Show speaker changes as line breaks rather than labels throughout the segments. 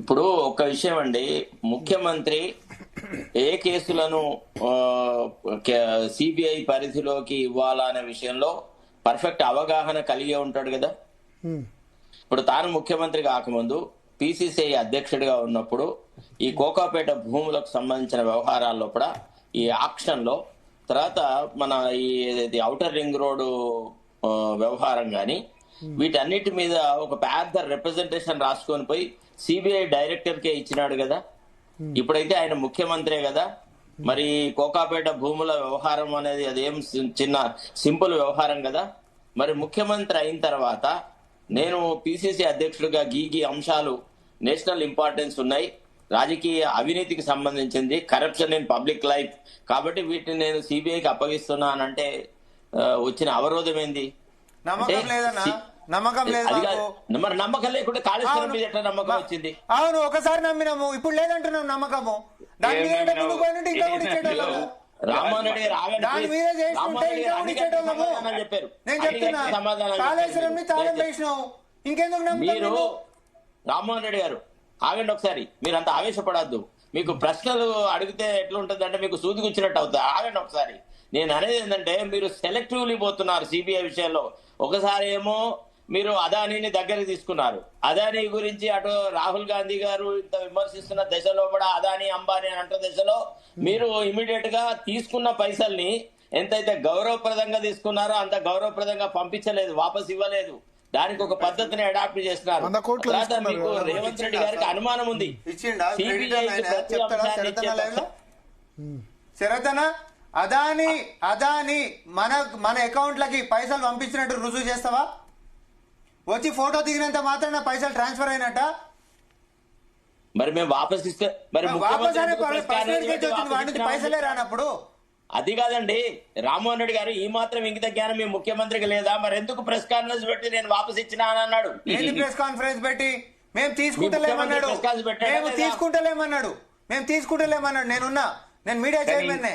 ఇప్పుడు ఒక విషయం అండి, ముఖ్యమంత్రి ఏ కేసులను సిబిఐ పరిధిలోకి ఇవ్వాలనే విషయంలో పర్ఫెక్ట్ అవగాహన కలిగి ఉంటాడు కదా. ఇప్పుడు తాను ముఖ్యమంత్రి కాకముందు పిసిసిఐ అధ్యక్షుడిగా ఉన్నప్పుడు ఈ కోకాపేట భూములకు సంబంధించిన వ్యవహారాల్లో కూడా ఈ ఆక్షన్ లో, తర్వాత మన ఈ ఔటర్ రింగ్ రోడ్డు వ్యవహారం గాని, వీటన్నిటి మీద ఒక పెద్ద రిప్రజెంటేషన్ రాసుకొని పోయి సిబిఐ డైరెక్టర్ కే ఇచ్చినాడు కదా. ఇప్పుడైతే ఆయన ముఖ్యమంత్రే కదా. మరి కోకాపేట భూముల వ్యవహారం అనేది అదేం చిన్న సింపుల్ వ్యవహారం కదా. మరి ముఖ్యమంత్రి అయిన తర్వాత నేను పిసిసి అధ్యక్షుడిగా గీ అంశాలు నేషనల్ ఇంపార్టెన్స్ ఉన్నాయి, రాజకీయ అవినీతికి సంబంధించింది, కరప్షన్ ఇన్ పబ్లిక్ లైఫ్, కాబట్టి వీటిని నేను సిబిఐకి అప్పగిస్తున్నానంటే వచ్చిన అవరోధం ఏంది?
నమ్మకం లేదు.
మరి నమ్మకం లేకుంటే కాళేశ్వరం మీద ఎట్లా నమ్మకం వచ్చింది?
అవును, ఒకసారి నమ్మినాము, ఇప్పుడు లేదంటున్నాం నమ్మకము. దాని మీద
రామ్మోహన్ రెడ్డి
చెప్పారు. నేను చెప్తున్నా, కాళేశ్వరం తాళం వేసినావు, ఇంకెందుకు
మీరు? రామ్మోహన్ రెడ్డి గారు ఆగండి ఒకసారి, మీరు అంత ఆవేశపడద్దు. మీకు ప్రశ్నలు అడిగితే ఎట్లుంటుంది అంటే మీకు సూదిగుచ్చినట్టు అవుతుంది. ఆగండి ఒకసారి. నేను అనేది ఏంటంటే మీరు సెలెక్టివ్లీ పోతున్నారు సిబిఐ విషయంలో. ఒకసారి ఏమో మీరు అదానీని దగ్గరికి తీసుకున్నారు, అదానీ గురించి అటు రాహుల్ గాంధీ గారు ఇంత విమర్శిస్తున్న దశలో కూడా అదానీ అంబానీ అని అంటున్న దశలో మీరు ఇమీడియట్ గా తీసుకున్న పైసల్ని ఎంతైతే గౌరవప్రదంగా తీసుకున్నారో అంత గౌరవప్రదంగా పంపించలేదు, వాపస్ ఇవ్వలేదు. దానికి ఒక పద్ధతిని అడాప్ట్ చేస్తున్నారు. తర్వాత మీకు రేవంత్ రెడ్డి గారికి అనుమానం ఉంది.
శరతన అదానీ మన అకౌంట్లకి పైసలు పంపించినట్టు రుజువు చేస్తావా? వచ్చి ఫోటో దిగినంత మాత్రాన పైసలు ట్రాన్స్ఫర్ అయినట్ట?
మరి మేము వాపస్ ఇస్తే మరి
పైసలే రానప్పుడు
అది కాదండి. రామ్మోహన్ రెడ్డి గారు ఈ మాత్రం ఇంకిత జ్ఞానం మీ ముఖ్యమంత్రికి లేదా? మరి ఎందుకు ప్రెస్ కాన్ఫరెన్స్ పెట్టి నేను వాపస్ ఇచ్చినా అని అన్నాడు?
ప్రెస్ కాన్ఫరెన్స్ పెట్టి మేము తీసుకుంటలేమన్నాడు. నేను మీడియా చైర్మన్.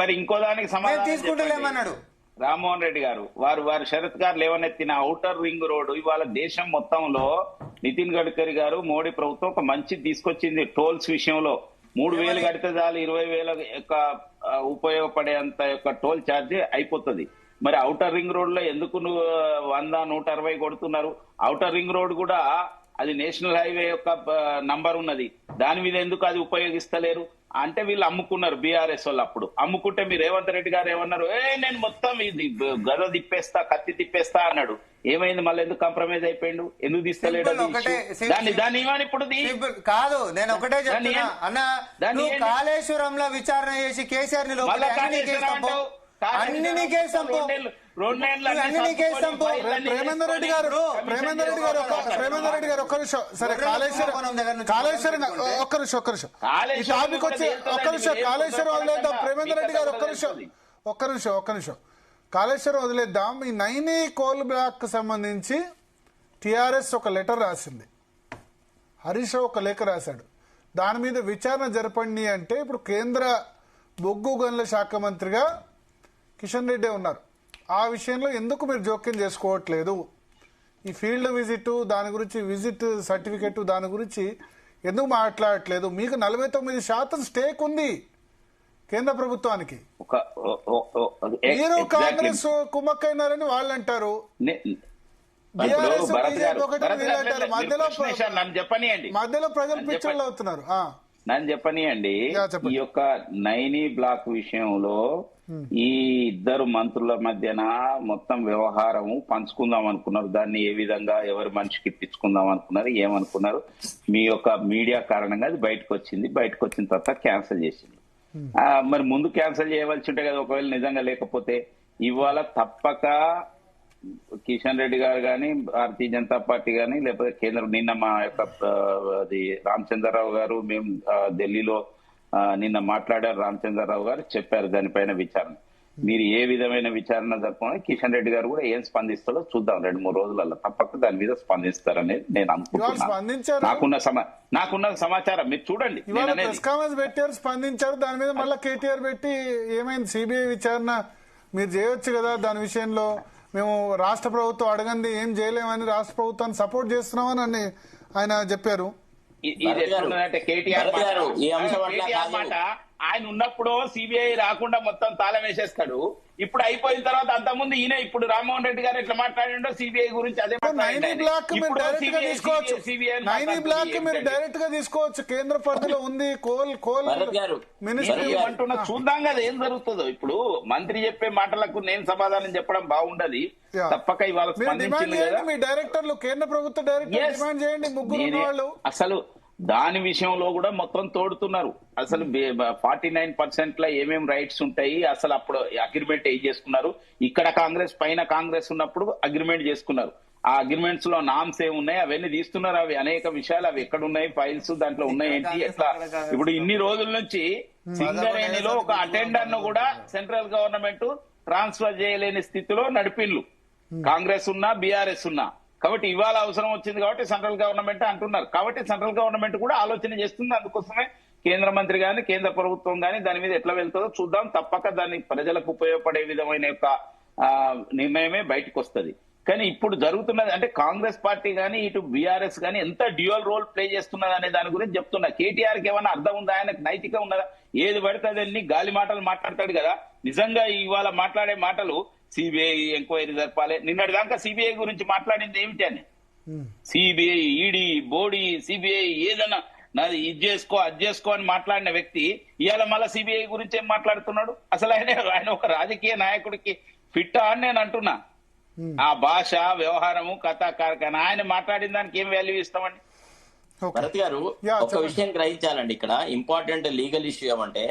మరి ఇంకో దానికి సమాధానం
తీసుకుంటలేమన్నాడు
రామ్మోహన్ రెడ్డి గారు. వారు శరత్ గారు లేవనెత్తిన ఔటర్ రింగ్ రోడ్ ఇవాళ దేశం మొత్తంలో నితిన్ గడ్కరీ గారు, మోడీ ప్రభుత్వం ఒక మంచి తీసుకొచ్చింది. టోల్స్ విషయంలో 3,000 కడితే చాలు 20,000 యొక్క ఉపయోగపడేంత యొక్క టోల్ ఛార్జ్ అయిపోతుంది. మరి ఔటర్ రింగ్ రోడ్ లో ఎందుకు 100, 160 కొడుతున్నారు? ఔటర్ రింగ్ రోడ్ కూడా అది నేషనల్ హైవే యొక్క నంబర్ ఉన్నది, దాని మీద ఎందుకు అది ఉపయోగిస్తలేరు అంటే వీళ్ళు అమ్ముకున్నారు. బీఆర్ఎస్ వాళ్ళు అప్పుడు అమ్ముకుంటే మీరు రేవంత్ రెడ్డి గారు ఏమన్నారు? నేను మొత్తం ఇది గద తిప్పేస్తా, కత్తి తిప్పేస్తా అన్నాడు. ఏమైంది? మళ్ళీ ఎందుకు కాంప్రమైజ్ అయిపోయిండు? ఎందుకు తీస్తలేడు? దాన్ని ఇవ్వని ఇప్పుడు
కాదు. నేను ఒకటే చెప్తున్నా అన్న, కాళేశ్వరంలో విచారణ చేసి కేసీఆర్ ని
ప్రేమేందర్ రెడ్డి గారు ఒక్క నిమిషం. సరే, కాళేశ్వరం ఒక్క నిమిషం కాళేశ్వరం వదిలేద్దాం. ప్రేమేందర్ రెడ్డి గారు ఒక్క నిమిషం కాళేశ్వరం వదిలేద్దాం. ఈ నైని కోల్ బ్లాక్ సంబంధించి టిఆర్ఎస్ ఒక లెటర్ రాసింది, హరీష్ రావు ఒక లేఖ రాశాడు. దాని మీద విచారణ జరపండి అంటే ఇప్పుడు కేంద్ర బొగ్గు గనుల శాఖ మంత్రిగా కిషన్ రెడ్డి ఉన్నారు. ఆ విషయంలో ఎందుకు మీరు జోక్యం చేసుకోవట్లేదు? ఈ ఫీల్డ్ విజిట్, దాని గురించి విజిట్ సర్టిఫికెట్, దాని గురించి ఎందుకు మాట్లాడట్లేదు? మీకు 49% స్టేక్ ఉంది కేంద్ర ప్రభుత్వానికి. మీరు కాంగ్రెస్ కుమ్మక్కైనారని వాళ్ళు అంటారు, మధ్యలో ప్రజలు పిచ్చోళ్ళు అవుతున్నారు.
నన్ను చెప్పనియండి, ఈ యొక్క నైని బ్లాక్ విషయంలో ఈ ఇద్దరు మంత్రుల మధ్యన మొత్తం వ్యవహారం పంచుకుందాం అనుకున్నారు. దాన్ని ఏ విధంగా ఎవరి మనిషికి ఇప్పించుకుందాం అనుకున్నారు, ఏమనుకున్నారు? మీ యొక్క మీడియా కారణంగా అది బయటకు వచ్చింది. బయటకు వచ్చిన తర్వాత క్యాన్సిల్ చేసింది. మరి ముందు క్యాన్సిల్ చేయవలసి ఉంటే కదా, ఒకవేళ నిజంగా లేకపోతే. ఇవాళ తప్పక కిషన్ రెడ్డి గారు కానీ, భారతీయ జనతా పార్టీ కానీ, లేకపోతే కేంద్రం, నిన్న మా యొక్క అది రామచంద్రరావు గారు, మేము ఢిల్లీలో నిన్న మాట్లాడారు. రామచంద్రరావు గారు చెప్పారు దానిపైన విచారణ. మీరు ఏ విధమైన విచారణ జరపని కిషన్ రెడ్డి గారు కూడా ఏం స్పందిస్తాడో చూద్దాం. 2-3 రోజులలో తప్పక దాని మీద స్పందిస్తారనేది నేను అనుకుంటున్నాను. నాకున్న సమాచారం మీరు చూడండి.
పెట్టారు, స్పందించారు. దాని మీద మళ్ళీ కేటీఆర్ పెట్టి ఏమైంది సిబిఐ విచారణ మీరు చేయొచ్చు కదా, దాని విషయంలో మేము రాష్ట్ర ప్రభుత్వం అడగండి ఏం చేయలేమని రాష్ట్ర ప్రభుత్వాన్ని సపోర్ట్ చేస్తున్నామని ఆయన చెప్పారు.
ఇది ఎట్లున్నదంటే కేటీఆర్
భరత్ గారు, ఈ అంశం అట్లా
కేటీఆర్
కాదు.
మాట ఆయన ఉన్నప్పుడు సిబిఐ రాకుండా మొత్తం తాళం వేసేస్తాడు. ఇప్పుడు అయిపోయిన తర్వాత అంతకుముందు ఈయన ఇప్పుడు రామ్మోహన్ రెడ్డి గారు ఎట్లా మాట్లాడిండో సిబిఐ గురించి అదే
నైనీ బ్లాక్ మీరు డైరెక్ట్ గా తీసుకోవచ్చు. నైనీ బ్లాక్ మీరు డైరెక్ట్ గా తీసుకోవచ్చు. కేంద్ర పరిధిలో ఉంది. కోల్
భరత్ గారు,
మినిస్ట్రీ
అంటున్నా చూద్దాం కదా ఏం జరుగుతుందో. ఇప్పుడు మంత్రి చెప్పే మాటలకు నేను సమాధానం చెప్పడం బాగుండదు. తప్పక ఇవాళ
డిమాండ్
స్పందించింది
చేయండి.
కదా.
మీ డైరెక్టర్లు, కేంద్ర ప్రభుత్వ డైరెక్టర్
Yes.
డిమాండ్ చేయండి. ముగ్గురు వాళ్ళు
అసలు దాని విషయంలో కూడా మొత్తం తోడుతున్నారు. అసలు 49% లో ఏమేం రైట్స్ ఉంటాయి, అసలు అప్పుడు అగ్రిమెంట్ ఏం చేసుకున్నారు, ఇక్కడ కాంగ్రెస్ పైన కాంగ్రెస్ ఉన్నప్పుడు అగ్రిమెంట్ చేసుకున్నారు. ఆ అగ్రిమెంట్స్ లో నామ్స్ ఏమున్నాయి అవన్నీ తీస్తున్నారు. అవి అనేక విషయాలు అవి ఎక్కడ ఉన్నాయి, ఫైల్స్ దాంట్లో ఉన్నాయేంటి, ఎట్లా. ఇప్పుడు ఇన్ని రోజుల నుంచి సింగరేణిలో ఒక అటెండర్ ను కూడా సెంట్రల్ గవర్నమెంట్ ట్రాన్స్ఫర్ చేయలేని స్థితిలో నడిపిన్లు, కాంగ్రెస్ ఉన్నా బీఆర్ఎస్ ఉన్నా. కాబట్టి ఇవాళ అవసరం వచ్చింది కాబట్టి సెంట్రల్ గవర్నమెంట్ అంటున్నారు. కాబట్టి సెంట్రల్ గవర్నమెంట్ కూడా ఆలోచన చేస్తుంది. అందుకోసమే కేంద్ర మంత్రి గాని కేంద్ర ప్రభుత్వం గాని దాని మీద ఎట్లా వెళ్తుందో చూద్దాం. తప్పక దాన్ని ప్రజలకు ఉపయోగపడే విధమైన యొక్క నిర్ణయమే బయటకు వస్తుంది. కానీ ఇప్పుడు జరుగుతున్నది అంటే కాంగ్రెస్ పార్టీ గానీ ఇటు బీఆర్ఎస్ గానీ ఎంత డ్యూయల్ రోల్ ప్లే చేస్తున్నది అనే దాని గురించి చెప్తున్నా. కేటీఆర్ కి ఏమైనా అర్థం ఉందా, ఆయనకు నైతికం ఉన్నదా? ఏది పడితే అదన్నీ గాలి మాటలు మాట్లాడతాడు కదా. నిజంగా ఇవాళ మాట్లాడే మాటలు సిబిఐ ఎంక్వైరీ జరపాలి. నిన్నటి దాకా సిబిఐ గురించి మాట్లాడింది ఏమిటి అని, సిబిఐ, ఈడీ, బోడీ, సిబిఐ ఏదైనా నాది ఇది చేసుకో అది చేసుకో అని మాట్లాడిన వ్యక్తి ఇవాళ మళ్ళీ సిబిఐ గురించి ఏం మాట్లాడుతున్నాడు? అసలు ఆయన ఒక రాజకీయ నాయకుడికి ఫిట్టా అని నేను అంటున్నా. ఆ భాష, వ్యవహారము, కథా కార్ఖాన ఆయన మాట్లాడిన దానికి ఏం వాల్యూ ఇస్తామండి?
భరత్ గారు, ఒక విషయం గ్రహించాలండి. ఇక్కడ ఇంపార్టెంట్ లీగల్ ఇష్యూ ఏమంటే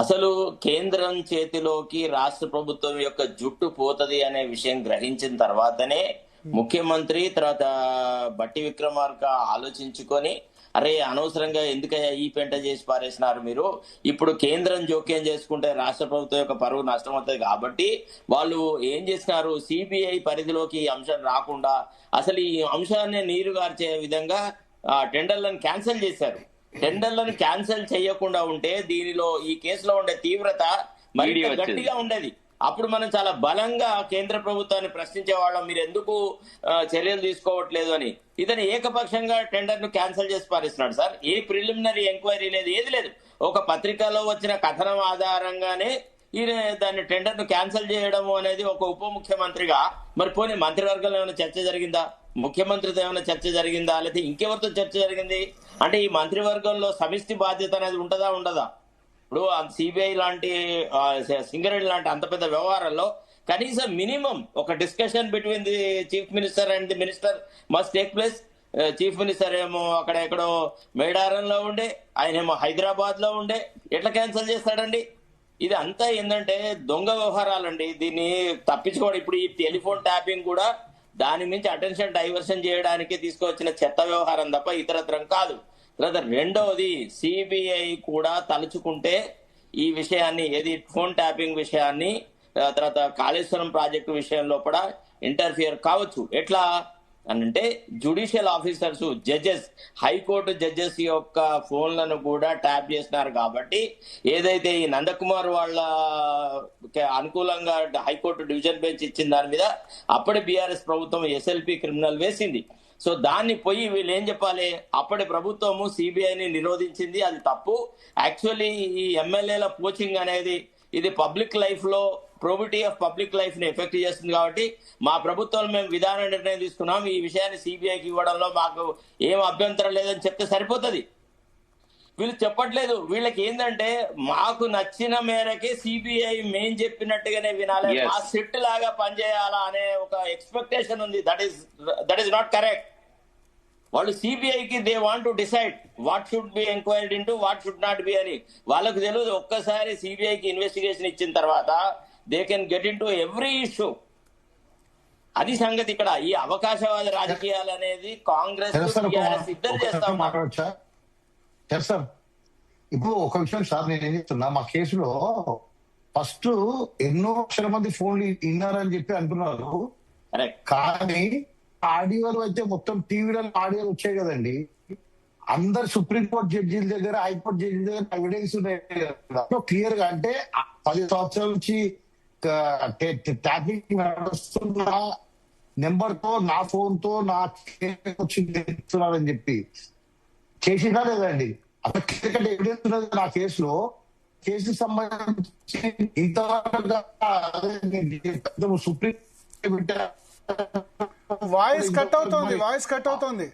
అసలు కేంద్రం చేతిలోకి రాష్ట్ర ప్రభుత్వం యొక్క జుట్టు పోతది అనే విషయం గ్రహించిన తర్వాతనే ముఖ్యమంత్రి తర్వాత బట్టి విక్రమార్క ఆలోచించుకొని అరే అనవసరంగా ఎందుకయ్యా ఈ పెంట చేసి పారేసినారు మీరు, ఇప్పుడు కేంద్రం జోక్యం చేసుకుంటే రాష్ట్ర ప్రభుత్వం యొక్క పరువు నష్టం అవుతుంది కాబట్టి వాళ్ళు ఏం చేసినారు, సిబిఐ పరిధిలోకి ఈ అంశం రాకుండా అసలు ఈ అంశాన్ని నీరుగార్చే విధంగా టెండర్లను క్యాన్సిల్ చేశారు. టెండర్లను క్యాన్సిల్ చేయకుండా ఉంటే దీనిలో ఈ కేసులో ఉండే తీవ్రత మరి గట్టిగా ఉండేది. అప్పుడు మనం చాలా బలంగా కేంద్ర ప్రభుత్వాన్ని ప్రశ్నించే వాళ్ళం, మీరు ఎందుకు చర్యలు తీసుకోవట్లేదు అని. ఇతను ఏకపక్షంగా టెండర్ ను క్యాన్సిల్ చేసి పారిస్తున్నాడు సార్. ఏ ప్రిలిమినరీ ఎంక్వైరీ లేదు, ఏది లేదు. ఒక పత్రికలో వచ్చిన కథనం ఆధారంగానే ఈయన దాన్ని టెండర్ ను క్యాన్సిల్ చేయడం అనేది ఒక ఉప ముఖ్యమంత్రిగా మరి పోనీ మంత్రివర్గంలో ఏమైనా చర్చ జరిగిందా, ముఖ్యమంత్రితో ఏమైనా చర్చ జరిగిందా, లేకపోతే ఇంకెవరితో చర్చ జరిగింది? అంటే ఈ మంత్రివర్గంలో సమిష్టి బాధ్యత అనేది ఉంటదా ఉండదా? ఇప్పుడు సిబిఐ లాంటి సింగరేణి లాంటి అంత పెద్ద వ్యవహారాల్లో కనీసం మినిమం ఒక discussion between the chief minister and the minister must take place. Chief minister ఏమో అక్కడ ఎక్కడో మేడారంలో ఉండే, ఆయన ఏమో హైదరాబాద్ లో ఉండే, ఎట్లా క్యాన్సిల్ చేస్తాడండి? ఇది అంతా ఏంటంటే దొంగ వ్యవహారాలండి. దీన్ని తప్పించుకోవడం. ఇప్పుడు ఈ టెలిఫోన్ ట్యాపింగ్ కూడా దాని మించి అటెన్షన్ డైవర్షన్ చేయడానికి తీసుకొచ్చిన చెత్త వ్యవహారం తప్ప ఇతరత్రం కాదు. తర్వాత రెండవది, సిబిఐ కూడా తలుచుకుంటే ఈ విషయాన్ని, ఏది ఫోన్ ట్యాపింగ్ విషయాన్ని, తర్వాత కాళేశ్వరం ప్రాజెక్టు విషయంలో కూడా ఇంటర్ఫియర్ కావచ్చు. ఎట్లా అంటే judicial officers, judges, high court judges యొక్క ఫోన్లను కూడా ట్యాప్ చేసినారు. కాబట్టి ఏదైతే ఈ నందకుమార్ వాళ్ళ అనుకూలంగా హైకోర్టు డివిజన్ బెంచ్ ఇచ్చిన దాని మీద అప్పటి బీఆర్ఎస్ ప్రభుత్వం ఎస్ఎల్పి క్రిమినల్ వేసింది. సో దాన్ని పోయి వీళ్ళు ఏం చెప్పాలి, అప్పటి ప్రభుత్వము సిబిఐని నిరోధించింది, అది తప్పు. యాక్చువల్లీ ఈ ఎమ్మెల్యేల పోచింగ్ అనేది ఇది పబ్లిక్ లైఫ్ లో ప్రోబిటీ ఆఫ్ పబ్లిక్ లైఫ్ ని ఎఫెక్ట్ చేస్తుంది. కాబట్టి మా ప్రభుత్వం మేము విధాన నిర్ణయం తీసుకున్నాం, ఈ విషయాన్ని సిబిఐకి ఇవ్వడంలో మాకు ఏం అభ్యంతరం లేదని చెప్తే సరిపోతుంది. వీళ్ళు చెప్పట్లేదు. వీళ్ళకి ఏంటంటే మాకు నచ్చిన మేరకే సిబిఐ మేం చెప్పినట్టుగానే వినాలి, మా సిట్ లాగా పనిచేయాలా అనే ఒక ఎక్స్పెక్టేషన్ ఉంది. That is not correct. వాళ్ళు సిబిఐకి they want to decide what should be enquired into, what should not be అని వాళ్ళకు తెలియదు. ఒక్కసారి సిబిఐకి ఇన్వెస్టిగేషన్ ఇచ్చిన తర్వాత they can get in to every issue. అది సంగతి. ఇక్కడ ఈ అవకాశవాద రాజకీయాలు అనేది కాంగ్రెస్ ఇద్దరు చేస్తా ఉన్నారు.
సార్ ఇప్పుడు ఒక విషయం సార్, నేను ఏం చెప్తున్నా, మా కేసులో ఫస్ట్ ఎన్నో లక్షల మంది ఫోన్లు విన్నారని చెప్పి అంటున్నారు. కానీ ఆడియోలు అయితే మొత్తం టీవీలో ఆడియోలు వచ్చాయి కదండి. అందరు సుప్రీంకోర్టు జడ్జీల దగ్గర, హైకోర్టు జడ్జీల దగ్గర ఎవిడెన్స్ ఉన్నాయి క్లియర్ గా. అంటే 10 సంవత్సరాల నుంచి ట్యాపింగ్ నడుస్తున్న నెంబర్ తో నా ఫోన్ తో నా వచ్చింది చెప్తున్నారని చెప్పి చేసినా లేదండి అసలు క్లియర్ ఎవిడెన్స్ ఉన్నది నా కేసులో. కేసుకి సంబంధించి ఇంతవరకు సుప్రీం
వాయిస్ కట్ అవుతోంది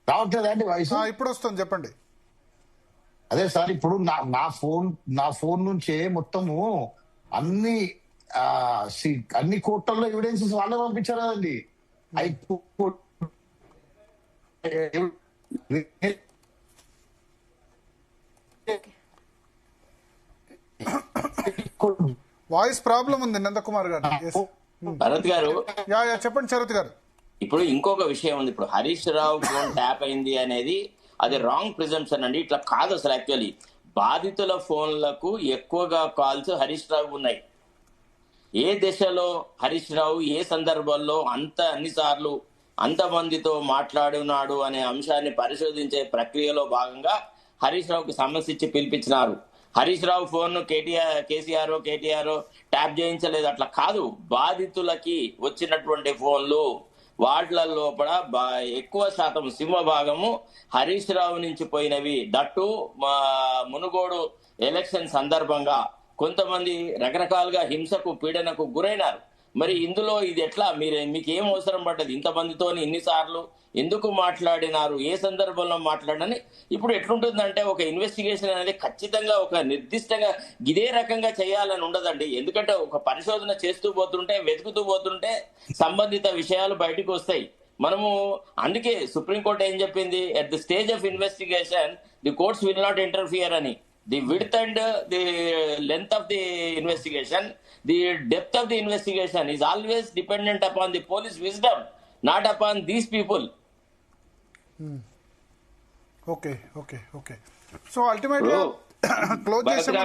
రావట్లేదా అండి వాయిస్?
ఇప్పుడు వస్తుంది, చెప్పండి.
అదే సార్, ఇప్పుడు నా ఫోన్ నుంచే మొత్తము అన్ని అన్ని కోర్టుల్లో ఎవిడెన్సెస్ వాళ్ళే పంపించారు కదండి.
వాయిస్ ప్రాబ్లం ఉంది నందకుమార్ గారు.
భరత్ గారు
చెప్పండి శరత్ గారు.
ఇప్పుడు ఇంకొక విషయం ఉంది. ఇప్పుడు హరీష్ రావు ఫోన్ ట్యాప్ అయింది అనేది అది రాంగ్ ప్రిజంప్షన్ అండి. ఇట్లా కాదు అసలు. యాక్చువల్లీ బాధితుల ఫోన్లకు ఎక్కువగా కాల్స్ హరీష్ రావు ఉన్నాయి. ఏ దశలో హరీష్ రావు ఏ సందర్భంలో అన్నిసార్లు అంతమందితో మాట్లాడున్నాడు అనే అంశాన్ని పరిశోధించే ప్రక్రియలో భాగంగా హరీష్ రావుకి సమస్య ఇచ్చి పిలిపించినారు. Harish Rao phone KCR tap చేయించలేదు. అట్లా కాదు. బాధితులకి వచ్చినటువంటి ఫోన్లు వాటిల లోపల ఎక్కువ శాతం సింహభాగము హరీష్ రావు నుంచి పోయినవి. దట్టు మునుగోడు ఎలక్షన్ సందర్భంగా కొంతమంది రకరకాలుగా హింసకు పీడనకు గురైనారు. మరి ఇందులో ఇది ఎట్లా? మీకు ఏం అవసరం పడ్డది? ఇంతమందితో ఇన్నిసార్లు ఎందుకు మాట్లాడినారు, ఏ సందర్భంలో మాట్లాడని ఇప్పుడు ఎట్లుంటుందంటే ఒక ఇన్వెస్టిగేషన్ అనేది ఖచ్చితంగా ఒక నిర్దిష్టంగా ఇదే రకంగా చేయాలని ఉండదండి. ఎందుకంటే ఒక పరిశోధన చేస్తూ పోతుంటే వెతుకుతూ పోతుంటే సంబంధిత విషయాలు బయటకు వస్తాయి. మనము అందుకే సుప్రీంకోర్టు ఏం చెప్పింది, at the stage of investigation the courts will not interfere అని. The width and the length of the investigation, the depth of the investigation is always dependent upon the police wisdom, not upon these people.
Okay. So ultimately, close